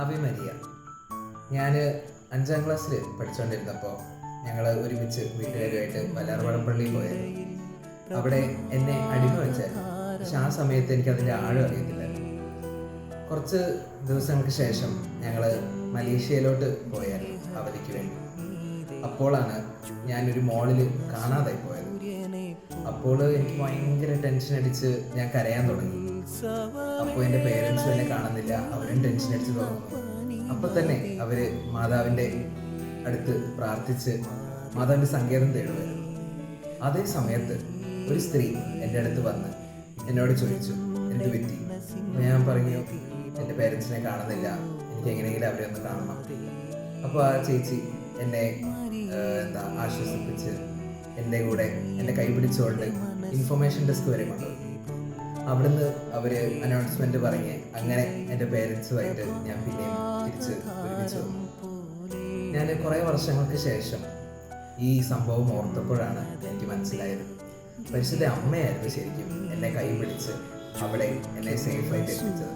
ആവി മരിയ. ഞാൻ 5ാം ക്ലാസ്സിൽ പഠിച്ചുകൊണ്ടിരുന്നപ്പോൾ ഞങ്ങൾ ഒരുമിച്ച് വീട്ടുകാരുമായിട്ട് വല്ലാർപാടം പള്ളിയിൽ പോയായിരുന്നു. അവിടെ എന്നെ അടിമ വെച്ചായിരുന്നു. പക്ഷെ ആ സമയത്ത് എനിക്കതിൻ്റെ ആഴം അറിയത്തില്ലായിരുന്നു. കുറച്ച് ദിവസങ്ങൾക്ക് ശേഷം ഞങ്ങൾ മലേഷ്യയിലോട്ട് പോയായിരുന്നു അവധിക്ക് വേണ്ടി. അപ്പോഴാണ് ഞാനൊരു മോളിൽ കാണാതായി പോയത്. അപ്പോൾ എനിക്ക് ഭയങ്കര ടെൻഷൻ അടിച്ച് ഞാൻ കരയാൻ തുടങ്ങി. അപ്പോൾ എൻ്റെ പേരൻസും എന്നെ കാണുന്നില്ല, അവരും ടെൻഷൻ അടിച്ച് തുടങ്ങുന്നു. അപ്പോൾ തന്നെ അവർ മാതാവിൻ്റെ അടുത്ത് പ്രാർത്ഥിച്ച് മാതാവിൻ്റെ സങ്കേതം തേടുമായിരുന്നു. അതേ സമയത്ത് ഒരു സ്ത്രീ എൻ്റെ അടുത്ത് വന്ന് എന്നോട് ചോദിച്ചു, എന്ത് പറ്റി? ഞാൻ പറഞ്ഞു, എൻ്റെ പേരൻസിനെ കാണുന്നില്ല, എനിക്ക് എങ്ങനെയെങ്കിലും അവരെ ഒന്ന് കാണണം. അപ്പോൾ ആ ചേച്ചി എന്നെ ആശ്വസിപ്പിച്ച് എൻ്റെ കൂടെ എൻ്റെ കൈ പിടിച്ചുകൊണ്ട് ഇൻഫർമേഷൻ ഡെസ്ക് വരെ കൊണ്ടുപോയി. അവിടുന്ന് അവർ അനൗൺസ്മെൻറ്റ് പറഞ്ഞ് അങ്ങനെ എൻ്റെ പേരൻസുമായിട്ട് ഞാൻ പിന്നെയും തിരിച്ച് ഒരുമിച്ച് വന്നു. ഞാൻ കുറേ വർഷങ്ങൾക്ക് ശേഷം ഈ സംഭവം ഓർത്തപ്പോഴാണ് എനിക്ക് മനസ്സിലായത് പരിശുദ്ധ അമ്മയായിരുന്നു ശരിക്കും എന്നെ കൈ പിടിച്ച് അവിടെ എന്നെ സേഫായിട്ട് എത്തിച്ചത്.